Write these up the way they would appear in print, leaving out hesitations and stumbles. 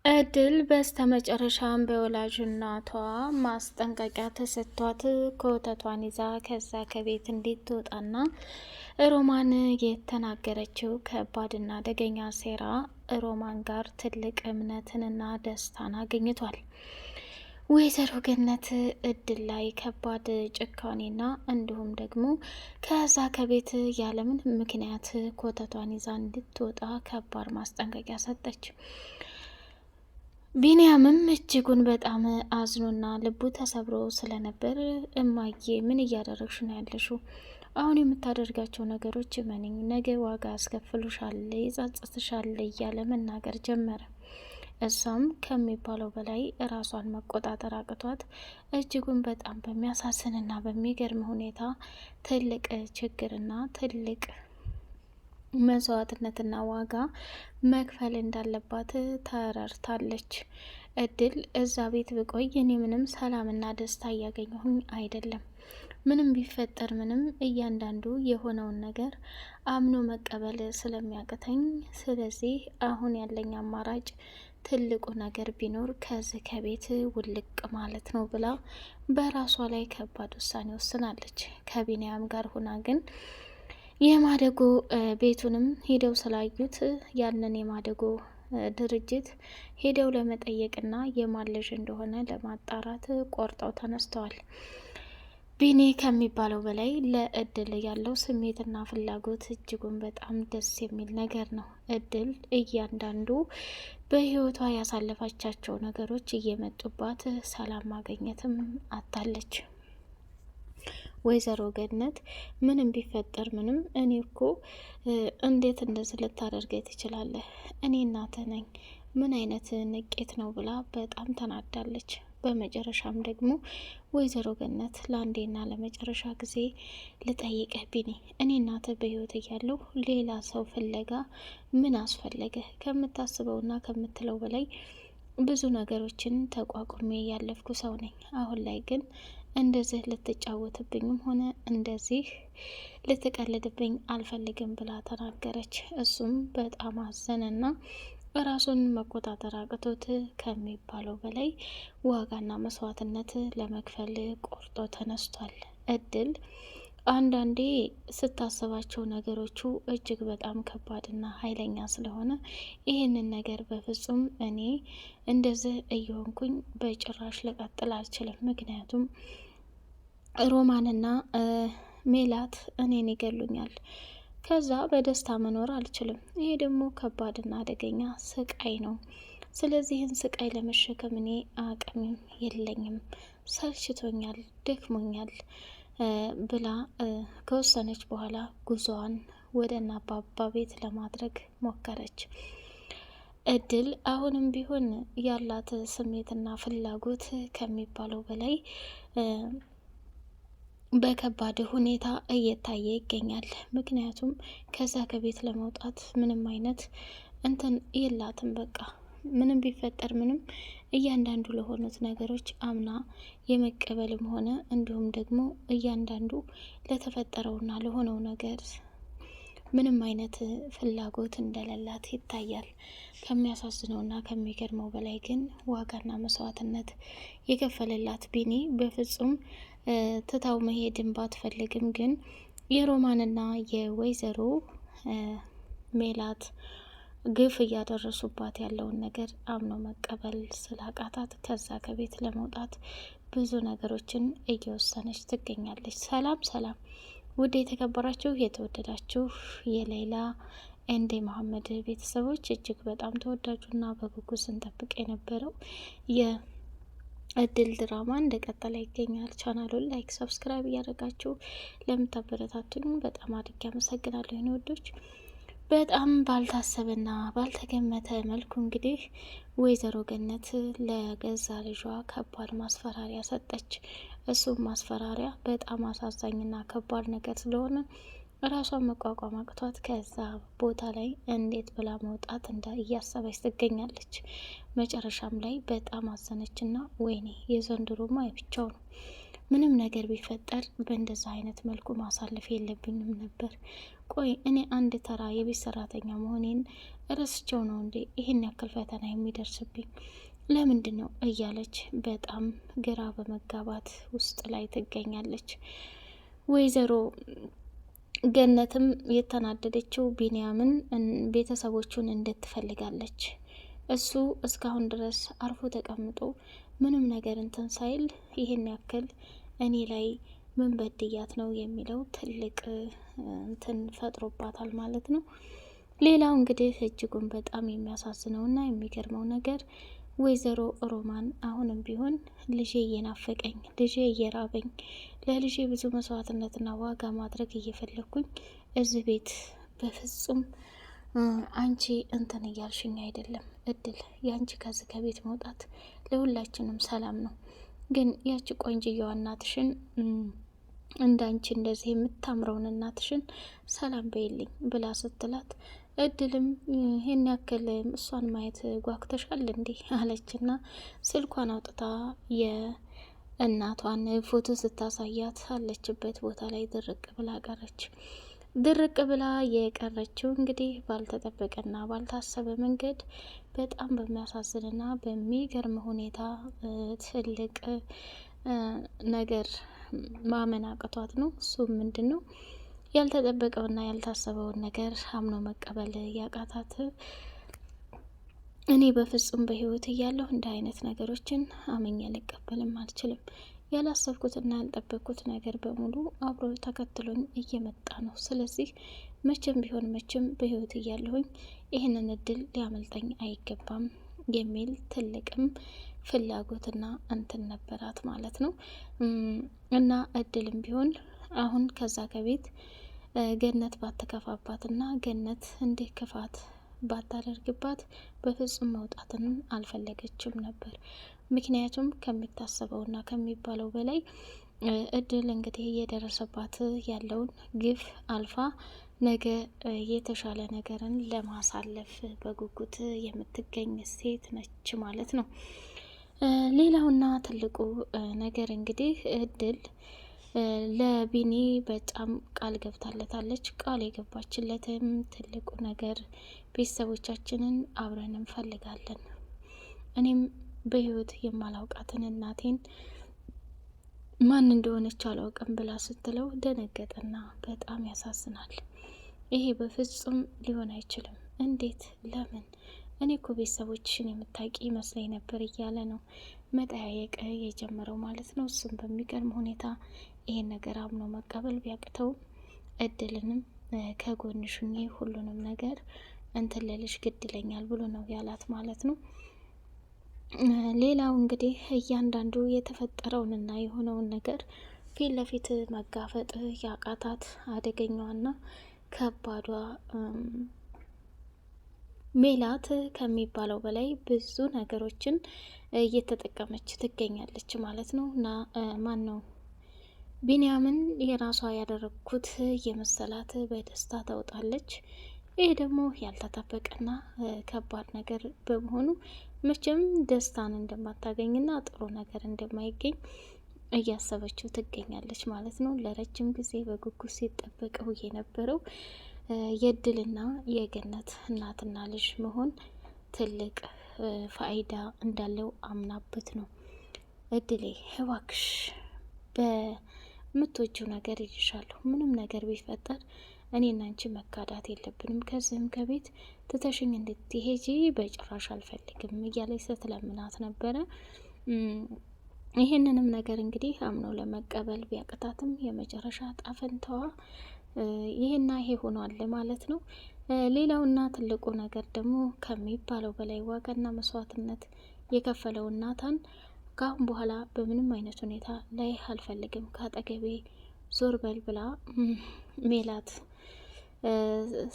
እድል በስተመጨረሻም በወላጅ እናቷ ማስጠንቀቂያ ተሰጥቷት ኮተቷን ይዛ ከዛ ከቤት እንድትወጣና ሮማን የተናገረችው ከባድና አደገኛ ሴራ ሮማን ጋር ትልቅ እምነትንና ደስታን አግኝቷል። ወይዘሮ ገነት እድል ላይ ከባድ ጭካኔና እንዲሁም ደግሞ ከዛ ከቤት ያለምን ምክንያት ኮተቷን ይዛ እንድትወጣ ከባድ ማስጠንቀቂያ ሰጠች። ቢንያምም እጅጉን በጣም አዝኖና ልቡ ተሰብሮ ስለነበር እማዬ ምን እያደረግሽ ነው ያለሽው? አሁን የምታደርጋቸው ነገሮች እመንኝ ነገ ዋጋ አስከፍሉሻል፣ ይጸጽትሻል እያለ መናገር ጀመረ። እሷም ከሚባለው በላይ ራሷን መቆጣጠር አቅቷት እጅጉን በጣም በሚያሳዝንና በሚገርም ሁኔታ ትልቅ ችግርና ትልቅ መስዋዕትነትና ዋጋ መክፈል እንዳለባት ተረድታለች። እድል እዛ ቤት ብቆይ እኔ ምንም ሰላምና ደስታ እያገኘሁኝ አይደለም። ምንም ቢፈጠር ምንም እያንዳንዱ የሆነውን ነገር አምኖ መቀበል ስለሚያቅተኝ፣ ስለዚህ አሁን ያለኝ አማራጭ ትልቁ ነገር ቢኖር ከዚህ ከቤት ውልቅ ማለት ነው ብላ በራሷ ላይ ከባድ ውሳኔ ወስናለች። ከቢንያም ጋር ሁና ግን የማደጎ ቤቱንም ሄደው ስላዩት ያንን የማደጎ ድርጅት ሄደው ለመጠየቅና የማለዥ እንደሆነ ለማጣራት ቆርጠው ተነስተዋል። ቢኒ ከሚባለው በላይ ለእድል ያለው ስሜትና ፍላጎት እጅጉን በጣም ደስ የሚል ነገር ነው። እድል እያንዳንዱ በህይወቷ ያሳለፈቻቸው ነገሮች እየመጡባት ሰላም ማግኘትም አታለች። ወይዘሮ ገነት ምንም ቢፈጠር ምንም እኔ እኮ እንዴት እንደዚህ ልታደርገኝ ትችላለህ? እኔ እናትህ ነኝ። ምን አይነት ንቄት ነው ብላ በጣም ተናዳለች። በመጨረሻም ደግሞ ወይዘሮ ገነት ለአንዴና ለመጨረሻ ጊዜ ልጠይቅህ ቢኒ፣ እኔ እናትህ በህይወት እያለሁ ሌላ ሰው ፍለጋ ምን አስፈለገ? ከምታስበውና ከምትለው በላይ ብዙ ነገሮችን ተቋቁሜ ያለፍኩ ሰው ነኝ። አሁን ላይ ግን እንደዚህ ልትጫወትብኝም ሆነ እንደዚህ ልትቀልድብኝ አልፈልግም ብላ ተናገረች። እሱም በጣም አዘነና ራሱን መቆጣጠር አቅቶት ከሚባለው በላይ ዋጋና መስዋዕትነት ለመክፈል ቆርጦ ተነስቷል። እድል አንዳንዴ ስታስባቸው ነገሮቹ እጅግ በጣም ከባድና ኃይለኛ ስለሆነ ይህንን ነገር በፍጹም እኔ እንደዚህ እየሆንኩኝ በጭራሽ ልቀጥል አልችልም። ምክንያቱም ሮማንና ሜላት እኔን ይገሉኛል። ከዛ በደስታ መኖር አልችልም። ይሄ ደግሞ ከባድና አደገኛ ስቃይ ነው። ስለዚህን ስቃይ ለመሸከም እኔ አቅምም የለኝም፣ ሰልችቶኛል፣ ደክሞኛል ብላ ከወሰነች በኋላ ጉዞዋን ወደ እነ አባባ ቤት ለማድረግ ሞከረች። እድል አሁንም ቢሆን ያላት ስሜትና ፍላጎት ከሚባለው በላይ በከባድ ሁኔታ እየታየ ይገኛል። ምክንያቱም ከዛ ከቤት ለመውጣት ምንም አይነት እንትን የላትም። በቃ ምንም ቢፈጠር ምንም እያንዳንዱ ለሆኑት ነገሮች አምና የመቀበልም ሆነ እንዲሁም ደግሞ እያንዳንዱ ለተፈጠረውና ለሆነው ነገር ምንም አይነት ፍላጎት እንደሌላት ይታያል። ከሚያሳዝነውና ከሚገርመው በላይ ግን ዋጋና መስዋዕትነት የከፈለላት ቢኒ በፍጹም ትታው መሄድን ባትፈልግም ግን የሮማንና የወይዘሮ ሜላት ግፍ እያደረሱባት ያለውን ነገር አምኖ መቀበል ስላቃታት ከዛ ከቤት ለመውጣት ብዙ ነገሮችን እየወሰነች ትገኛለች። ሰላም ሰላም! ውድ የተከበራችሁ የተወደዳችሁ የሌላ ኤንዴ መሐመድ ቤተሰቦች እጅግ በጣም ተወዳጁና በጉጉት ስንጠብቅ የነበረው የእድል ድራማ እንደቀጠለ ይገኛል። ቻናሉን ላይክ፣ ሰብስክራይብ እያደረጋችሁ ለምታበረታቱኝ በጣም አድርጌ አመሰግናለሁ። የኔ ወዶች በጣም ባልታሰበና ባልተገመተ መልኩ እንግዲህ ወይዘሮ ገነት ለገዛ ልጇ ከባድ ማስፈራሪያ ሰጠች። እሱም ማስፈራሪያ በጣም አሳዛኝና ከባድ ነገር ስለሆነ ራሷን መቋቋም አቅቷት ከዛ ቦታ ላይ እንዴት ብላ መውጣት እያሰበች ትገኛለች። መጨረሻም ላይ በጣም አዘነችና ወይኔ የዘንድሮማ የብቻው ነው፣ ምንም ነገር ቢፈጠር በእንደዛ አይነት መልኩ ማሳለፍ የለብኝም ነበር። ቆይ እኔ አንድ ተራ የቤት ሰራተኛ መሆኔን ረስቸው ነው እንዴ ይህን ያክል ፈተና የሚደርስብኝ ለምንድን ነው እያለች በጣም ግራ በመጋባት ውስጥ ላይ ትገኛለች። ወይዘሮ ገነትም የተናደደችው ቢንያምን ቤተሰቦቹን እንድትፈልጋለች። እሱ እስካሁን ድረስ አርፎ ተቀምጦ ምንም ነገር እንትን ሳይል ይህን ያክል እኔ ላይ ምን በድያት ነው የሚለው ትልቅ እንትን ፈጥሮባታል ማለት ነው። ሌላው እንግዲህ እጅጉን በጣም የሚያሳዝነውና የሚገርመው ነገር ወይዘሮ ሮማን አሁንም ቢሆን ልጄ እየናፈቀኝ፣ ልጄ እየራበኝ፣ ለልጄ ብዙ መስዋዕትነትና ዋጋ ማድረግ እየፈለግኩኝ እዚህ ቤት በፍጹም አንቺ እንትን እያልሽኝ አይደለም እድል፣ የአንቺ ከዚህ ከቤት መውጣት ለሁላችንም ሰላም ነው። ግን ያቺ ቆንጅየዋ እናትሽን እንዳንቺ እንደዚህ የምታምረውን እናትሽን ሰላም በይልኝ ብላ ስትላት እድልም ይህን ያክል እሷን ማየት ጓጉተሻል እንዴ አለችና ስልኳን አውጥታ የእናቷን ፎቶ ስታሳያት አለችበት ቦታ ላይ ድርቅ ብላ ቀረች። ድርቅ ብላ የቀረችው እንግዲህ ባልተጠበቀና ባልታሰበ መንገድ በጣም በሚያሳዝንና በሚገርም ሁኔታ ትልቅ ነገር ማመን አቅቷት ነው። እሱም ምንድን ነው ያልተጠበቀውና ያልታሰበውን ነገር አምኖ መቀበል ያቃታት። እኔ በፍጹም በህይወት እያለሁ እንደ አይነት ነገሮችን አምኜ ልቀበልም አልችልም። ያላሰብኩትና ያልጠበቅኩት ነገር በሙሉ አብሮ ተከትሎኝ እየመጣ ነው። ስለዚህ መቼም ቢሆን መቼም በህይወት እያለሁኝ ይህንን እድል ሊያመልጠኝ አይገባም የሚል ትልቅም ፍላጎትና እንትን ነበራት ማለት ነው። እና እድልም ቢሆን አሁን ከዛ ከቤት ገነት ባትከፋባትና ገነት እንዲህ ክፋት ባታደርግባት በፍጹም መውጣትን አልፈለገችም ነበር። ምክንያቱም ከሚታሰበውና ከሚባለው በላይ እድል እንግዲህ እየደረሰባት ያለውን ግፍ አልፋ ነገ የተሻለ ነገርን ለማሳለፍ በጉጉት የምትገኝ ሴት ነች ማለት ነው። ሌላውና ትልቁ ነገር እንግዲህ እድል ለቢኒ በጣም ቃል ገብታለታለች። ቃል የገባችለትም ትልቁ ነገር ቤተሰቦቻችንን አብረን እንፈልጋለን፣ እኔም በህይወት የማላውቃትን እናቴን ማን እንደሆነች አላውቅም ብላ ስትለው ደነገጠና በጣም ያሳዝናል። ይሄ በፍጹም ሊሆን አይችልም፣ እንዴት፣ ለምን? እኔ እኮ ቤተሰቦችሽን የምታውቂ ይመስለኝ ነበር እያለ ነው መጠያየቅ የጀመረው ማለት ነው። እሱም በሚገርም ሁኔታ ይሄን ነገር አምኖ መቀበል ቢያቅተውም እድልንም ከጎንሽ ሁኜ ሁሉንም ነገር እንትን ልልሽ ግድ ይለኛል ብሎ ነው ያላት ማለት ነው። ሌላው እንግዲህ እያንዳንዱ የተፈጠረውንና የሆነውን ነገር ፊት ለፊት መጋፈጥ ያቃታት አደገኛዋና ከባዷ ሜላት ከሚባለው በላይ ብዙ ነገሮችን እየተጠቀመች ትገኛለች ማለት ነው። እና ማን ነው ቢንያምን የራሷ ያደረግኩት የመሰላት በደስታ ታውጣለች። ይህ ደግሞ ያልተጠበቀና ከባድ ነገር በመሆኑ መቼም ደስታን እንደማታገኝና ጥሩ ነገር እንደማይገኝ እያሰበችው ትገኛለች ማለት ነው። ለረጅም ጊዜ በጉጉት ሲጠበቀው የነበረው የእድልና የገነት እናትና ልጅ መሆን ትልቅ ፋይዳ እንዳለው አምናበት ነው። እድሌ እባክሽ በምትወጂው ነገር ይልሻለሁ፣ ምንም ነገር ቢፈጠር እኔና አንቺ መካዳት የለብንም፣ ከዚህም ከቤት ትተሽኝ እንድትሄጂ በጭራሽ አልፈልግም እያለች ስትለምናት ነበረ። ይህንንም ነገር እንግዲህ አምኖ ለመቀበል ቢያቅታትም የመጨረሻ ጣፈንታዋ ይሄና ይሄ ሆኗል ማለት ነው። ሌላውና ትልቁ ነገር ደግሞ ከሚባለው በላይ ዋጋና መስዋዕትነት የከፈለው ናታን ከአሁን በኋላ በምንም አይነት ሁኔታ ላይ አልፈልግም፣ ከአጠገቤ ዞር በል ብላ ሜላት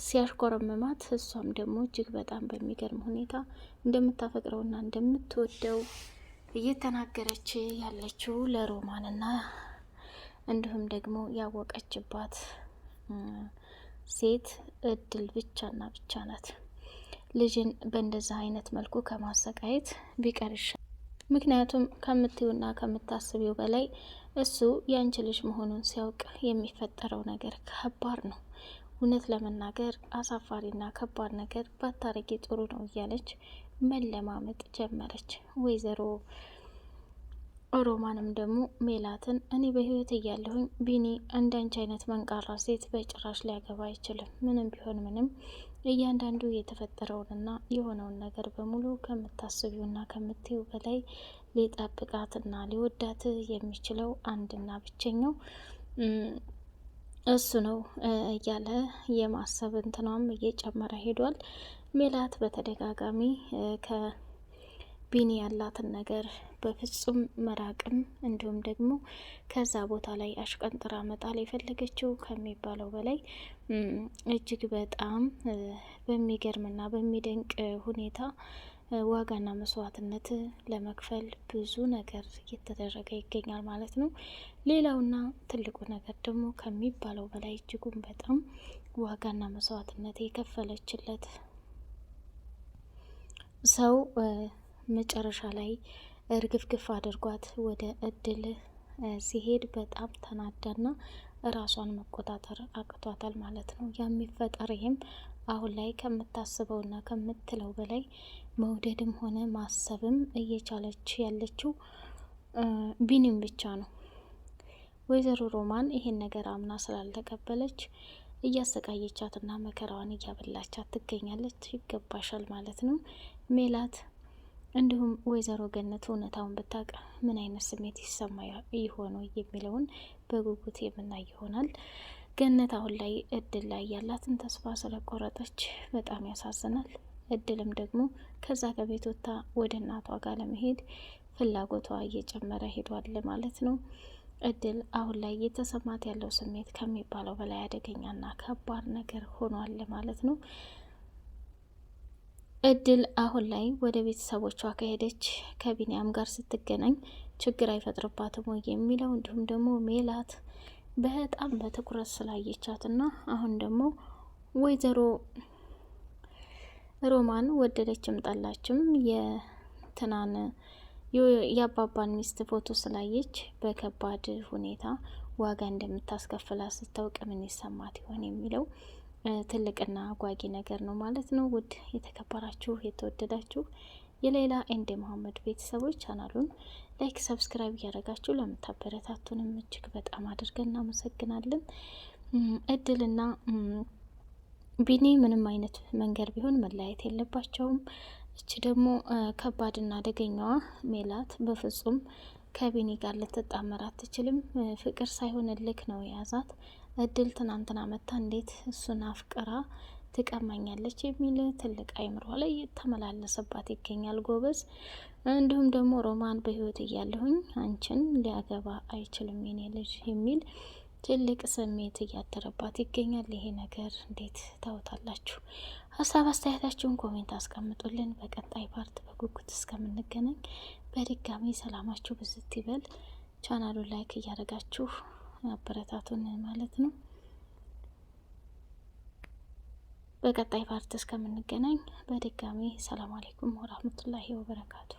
ሲያሽኮረመማት፣ እሷም ደግሞ እጅግ በጣም በሚገርም ሁኔታ እንደምታፈቅረውና እንደምትወደው እየተናገረች ያለችው ለሮማንና እንዲሁም ደግሞ ያወቀችባት ሴት እድል ብቻና ብቻ ናት። ልጅን በእንደዛ አይነት መልኩ ከማሰቃየት ቢቀርሽ፣ ምክንያቱም ከምትዩና ከምታስቢው በላይ እሱ ያንቺ ልጅ መሆኑን ሲያውቅ የሚፈጠረው ነገር ከባድ ነው። እውነት ለመናገር አሳፋሪና ከባድ ነገር ባታረጊ ጥሩ ነው እያለች መለማመጥ ጀመረች። ወይዘሮ ሮማንም ደግሞ ሜላትን እኔ በህይወት እያለሁኝ ቢኒ እንዳንቺ አይነት መንቃራ ሴት በጭራሽ ሊያገባ አይችልም። ምንም ቢሆን ምንም እያንዳንዱ የተፈጠረውንና የሆነውን ነገር በሙሉ ከምታስቢውና ከምትይው በላይ ሊጠብቃትና ሊወዳት የሚችለው አንድና ብቸኛው እሱ ነው እያለ የማሰብ እንትኗም እየጨመረ ሄዷል። ሜላት በተደጋጋሚ ከቢኒ ያላትን ነገር በፍጹም መራቅም እንዲሁም ደግሞ ከዛ ቦታ ላይ አሽቀንጥራ መጣል የፈለገችው ከሚባለው በላይ እጅግ በጣም በሚገርምና በሚደንቅ ሁኔታ ዋጋና መስዋዕትነት ለመክፈል ብዙ ነገር እየተደረገ ይገኛል ማለት ነው። ሌላውና ትልቁ ነገር ደግሞ ከሚባለው በላይ እጅጉን በጣም ዋጋና መስዋዕትነት የከፈለችለት ሰው መጨረሻ ላይ እርግፍግፍ አድርጓት ወደ እድል ሲሄድ በጣም ተናዳና ራሷን መቆጣጠር አቅቷታል ማለት ነው። የሚፈጠር ይህም አሁን ላይ ከምታስበውና ከምትለው በላይ መውደድም ሆነ ማሰብም እየቻለች ያለችው ቢኒም ብቻ ነው። ወይዘሮ ሮማን ይሄን ነገር አምና ስላልተቀበለች እያሰቃየቻትና መከራዋን እያበላቻት ትገኛለች። ይገባሻል ማለት ነው ሜላት። እንዲሁም ወይዘሮ ገነት እውነታውን ብታውቅ ምን አይነት ስሜት ይሰማ ይሆኑ የሚለውን በጉጉት የምናይ ይሆናል። ገነት አሁን ላይ እድል ላይ ያላትን ተስፋ ስለቆረጠች በጣም ያሳዝናል። እድልም ደግሞ ከዛ ከቤት ወጥታ ወደ እናቷ ጋር ለመሄድ ፍላጎቷ እየጨመረ ሄዷል ማለት ነው። እድል አሁን ላይ እየተሰማት ያለው ስሜት ከሚባለው በላይ አደገኛና ከባድ ነገር ሆኗል ማለት ነው። እድል አሁን ላይ ወደ ቤተሰቦቿ ከሄደች ከቢኒያም ጋር ስትገናኝ ችግር አይፈጥርባትም ወይ የሚለው እንዲሁም ደግሞ ሜላት በጣም በትኩረት ስላየቻትና አሁን ደግሞ ወይዘሮ ሮማን ወደደችም ጠላችም የትናን የአባባን ሚስት ፎቶ ስላየች በከባድ ሁኔታ ዋጋ እንደምታስከፍላት ስታውቅ ምን ይሰማት ይሆን የሚለው ትልቅና አጓጊ ነገር ነው ማለት ነው። ውድ የተከበራችሁ የተወደዳችሁ የሌላ ኤንድ መሐመድ ቤተሰቦች ቻናሉን ላይክ፣ ሰብስክራይብ እያደረጋችሁ ለምታበረታቱንም እጅግ በጣም አድርገን እናመሰግናለን። እድልና ቢኒ ምንም አይነት መንገድ ቢሆን መለያየት የለባቸውም። እች ደግሞ ከባድና አደገኛዋ ሜላት በፍጹም ከቢኒ ጋር ልትጣመር አትችልም። ፍቅር ሳይሆን እልክ ነው የያዛት። እድል ትናንትና መታ እንዴት እሱን አፍቅራ ትቀማኛለች የሚል ትልቅ አይምሯ ላይ ተመላለሰባት ይገኛል ጎበዝ። እንዲሁም ደግሞ ሮማን በህይወት እያለሁኝ አንቺን ሊያገባ አይችልም የኔ ልጅ የሚል ትልቅ ስሜት እያደረባት ይገኛል። ይሄ ነገር እንዴት ታውታላችሁ? ሀሳብ አስተያየታችሁን ኮሜንት አስቀምጡልን። በቀጣይ ፓርት በጉጉት እስከምንገናኝ በድጋሚ ሰላማችሁ ብዝት ይበል። ቻናሉን ላይክ እያደረጋችሁ አበረታቱን ማለት ነው። በቀጣይ ፓርት እስከምንገናኝ በድጋሚ ሰላም አለይኩም ወራህመቱላሂ ወበረካቱ።